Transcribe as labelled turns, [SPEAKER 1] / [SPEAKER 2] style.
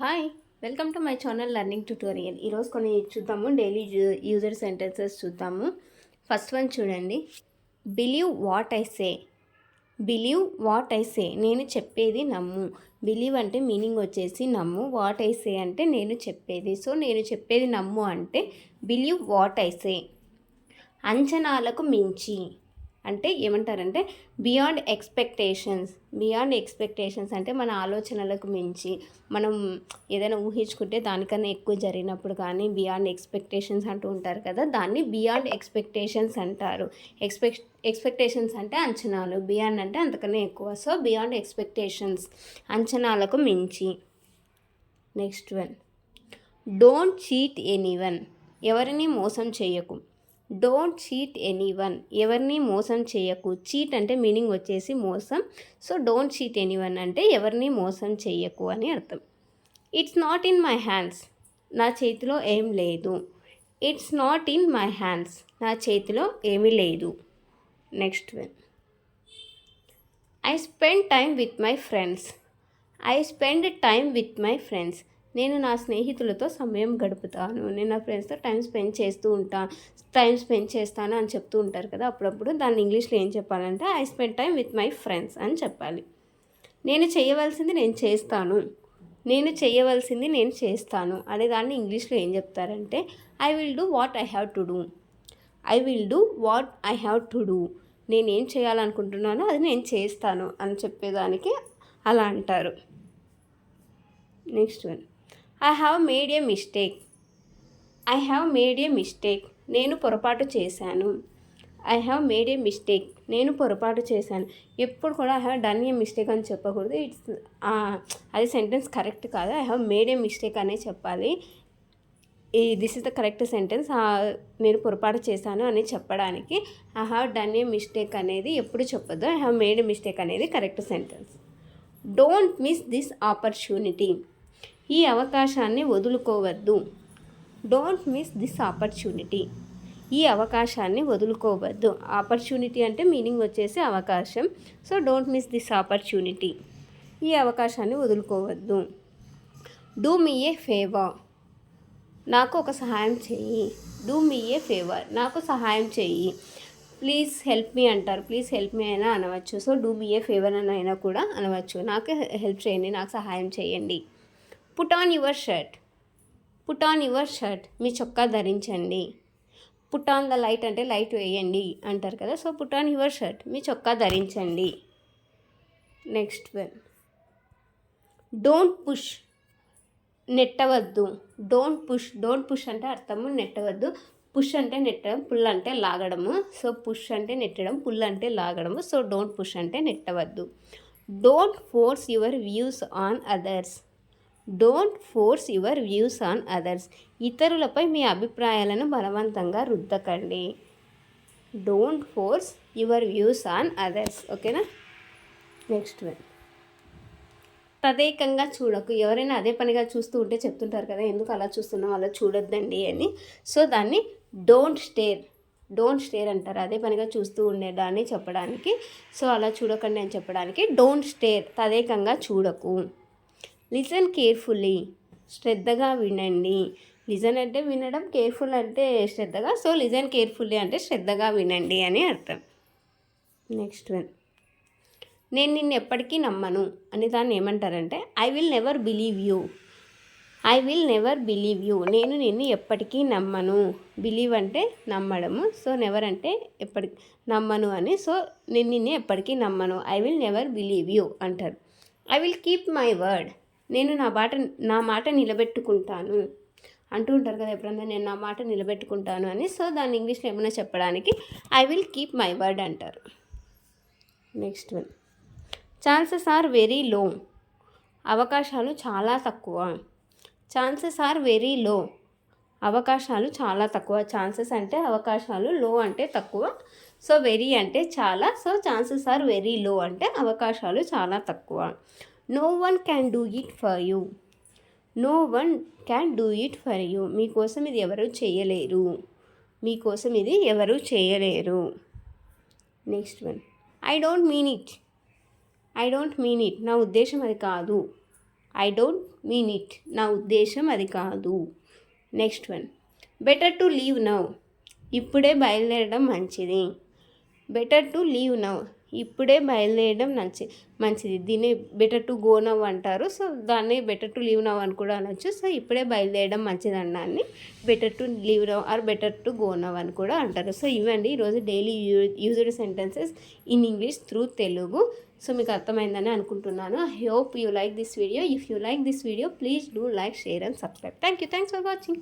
[SPEAKER 1] Hi, welcome to my channel learning tutorial. ఈరోజు కొన్ని చూద్దాము, డైలీ యూజర్ సెంటెన్సెస్ చూద్దాము. ఫస్ట్ వన్ చూడండి. Believe what I say. Believe what I say, నేను చెప్పేది నమ్ము. బిలీవ్ అంటే మీనింగ్ వచ్చేసి నమ్ము, వాట్ ఐ సే అంటే నేను చెప్పేది. సో నేను చెప్పేది నమ్ము అంటే బిలీవ్ వాట్ ఐ సే. అంచనాలకు మించి అంటే ఏమంటారంటే బియాండ్ ఎక్స్పెక్టేషన్స్. బియాండ్ ఎక్స్పెక్టేషన్స్ అంటే మన ఆలోచనలకు మించి మనం ఏదైనా ఊహించుకుంటే దానికన్నా ఎక్కువ జరిగినప్పుడు కానీ బియాండ్ ఎక్స్పెక్టేషన్స్ అంటూ ఉంటారు కదా, దాన్ని బియాండ్ ఎక్స్పెక్టేషన్స్ అంటారు. ఎక్స్పెక్టేషన్స్ అంటే అంచనాలు, బియాండ్ అంటే అంతకన్నా ఎక్కువ. సో బియాండ్ ఎక్స్పెక్టేషన్స్, అంచనాలకు మించి. Next one, don't cheat anyone. ఎవరిని మోసం చేయకు. డోంట్ చీట్ ఎనీవన్, ఎవరిని మోసం చేయకు. చీట్ అంటే మీనింగ్ వచ్చేసి మోసం. సో డోంట్ చీట్ ఎనీవన్ అంటే ఎవరిని మోసం చేయకు అని అర్థం. It's not in my hands, నా చేతిలో ఏం లేదు. It's not in my hands, నా చేతిలో ఏమీ లేదు. Next one, I spend time with my friends. I spend time with my friends, నేను నా స్నేహితులతో సమయం గడుపుతాను. నేను నా ఫ్రెండ్స్తో టైం స్పెండ్ చేస్తాను అని చెప్తూ ఉంటారు కదా అప్పుడప్పుడు. దాన్ని ఇంగ్లీష్లో ఏం చెప్పాలంటే I spend time with my friends అని చెప్పాలి. నేను చేయవలసింది నేను చేస్తాను. నేను చేయవలసింది నేను చేస్తాను అనే దాన్ని ఇంగ్లీష్లో ఏం చెప్తారంటే I will do what I have to do. I will do what I have to do. నేనేం చేయాలనుకుంటున్నానో అది నేను చేస్తాను అని చెప్పేదానికి అలా అంటారు. Next one, I have made a mistake. I have made a mistake, నేను పొరపాటు చేశాను. I have made a mistake, నేను పొరపాటు చేశాను. ఎప్పుడు కూడా I have done a mistake అని చెప్పకూడదు. అది సెంటెన్స్ కరెక్ట్ కాదు. I have made a mistake అనే చెప్పాలి. This is the correct sentence. నేను పొరపాటు చేశాను అని చెప్పడానికి I have done a mistake అనేది ఎప్పుడు చెప్పొద్దు. I have made a mistake అనేది correct sentence. Don't miss this opportunity, ఈ అవకాశాన్ని వదులుకోవద్దు. డోంట్ మిస్ దిస్ ఆపర్చునిటీ, ఈ అవకాశాన్ని వదులుకోవద్దు. ఆపర్చునిటీ అంటే మీనింగ్ వచ్చేసి అవకాశం. So don't miss this opportunity, ఈ అవకాశాన్ని వదులుకోవద్దు. డూ మీ ఏ ఫేవర్, నాకు ఒక సహాయం చెయ్యి. డూ మీ ఏ ఫేవర్, నాకు సహాయం చెయ్యి. ప్లీజ్ హెల్ప్ మీ అంటారు, ప్లీజ్ హెల్ప్ మీ అయినా అనవచ్చు. So do me A favour అని అయినా కూడా అనవచ్చు. నాకు హెల్ప్ చేయండి, నాకు సహాయం చేయండి. Put on your shirt. Put on your shirt, మీ చొక్కా ధరించండి. పుట్ ఆన్ ద లైట్ అంటే లైట్ వేయండి అంటారు కదా. So put on your shirt, మీ చొక్కా ధరించండి. నెక్స్ట్ వన్, డోంట్ పుష్, నెట్టవద్దు. డోంట్ పుష్, డోంట్ పుష్ అంటే అర్థము నెట్టవద్దు. పుష్ అంటే నెట్టడం, పుల్ అంటే లాగడము. సో పుష్ అంటే నెట్టడం, పుల్ అంటే లాగడము. సో డోంట్ పుష్ అంటే నెట్టవద్దు. Don't force your views on others. Don't force your views on others, ఇతరులపై మీ అభిప్రాయాలను బలవంతంగా రుద్దకండి. Don't force your views on others. ఓకేనా. నెక్స్ట్ వన్, తదేకంగా చూడకు. ఎవరైనా అదే పనిగా చూస్తూ ఉంటే చెప్తుంటారు కదా, ఎందుకు అలా చూస్తున్నావు, అలా చూడొద్దండి అని. సో దాన్ని డోంట్ స్టేర్, డోంట్ స్టేర్ అంటారు. అదే పనిగా చూస్తూ ఉండేదాన్ని చెప్పడానికి. సో అలా చూడకండి అని చెప్పడానికి డోంట్ స్టేర్, తదేకంగా చూడకు. లిసన్ కేర్ఫుల్లీ, శ్రద్ధగా వినండి. లిజన్ అంటే వినడం, కేర్ఫుల్ అంటే శ్రద్ధగా. సో లిజన్ కేర్ఫుల్లీ అంటే శ్రద్ధగా వినండి అని అర్థం. నెక్స్ట్ వన్, నేను నిన్ను ఎప్పటికీ నమ్మను అని దాన్ని ఏమంటారంటే I will never believe you. I will never believe you, నేను నిన్ను ఎప్పటికీ నమ్మను. బిలీవ్ అంటే నమ్మడము. సో నెవర్ అంటే ఎప్పటికీ నమ్మను అని. సో నేను నిన్ను ఎప్పటికీ నమ్మను. I will never believe you అంటారు. I will keep my word, నేను నా మాట నిలబెట్టుకుంటాను అంటూ ఉంటారు కదా ఎప్పుడన్నా, నేను నా మాట నిలబెట్టుకుంటాను అని. సో దాన్ని ఇంగ్లీష్లో ఏమైనా చెప్పడానికి I will keep my word అంటారు. Next one, chances are very low, అవకాశాలు చాలా తక్కువ. ఛాన్సెస్ ఆర్ వెరీ లో, అవకాశాలు చాలా తక్కువ. ఛాన్సెస్ అంటే అవకాశాలు, లో అంటే తక్కువ. సో వెరీ అంటే చాలా. సో ఛాన్సెస్ ఆర్ వెరీ లో అంటే అవకాశాలు చాలా తక్కువ. No one can do it for you. No one can do it for you, మీకోసం ఇది ఎవరు చేయలేరు. మీకోసం ఇది ఎవరు చేయలేరు. Next one, I don't mean it. I don't mean it, నా ఉద్దేశం అది కాదు. I don't mean it. నా ఉద్దేశం అది కాదు. Next one, better to leave now. ఇప్పుడే బయలుదేరడం మంచిది. Better to leave now. ఇప్పుడే బయలుదేరడం మంచిది. దీన్ని బెటర్ టు గో నవ్ అంటారు. సో దాన్ని బెటర్ టు లీవ్ నవ్ అని కూడా అనొచ్చు. సో ఇప్పుడే బయలుదేరడం మంచిది అన్నాన్ని better to leave now or better to go now అని కూడా అంటారు. సో ఇవండి ఈరోజు daily used sentences in English through Telugu. So మీకు అర్థమైందని అనుకుంటున్నాను. I hope you like this video. If you like this video please do like, share and subscribe. Thanks for watching.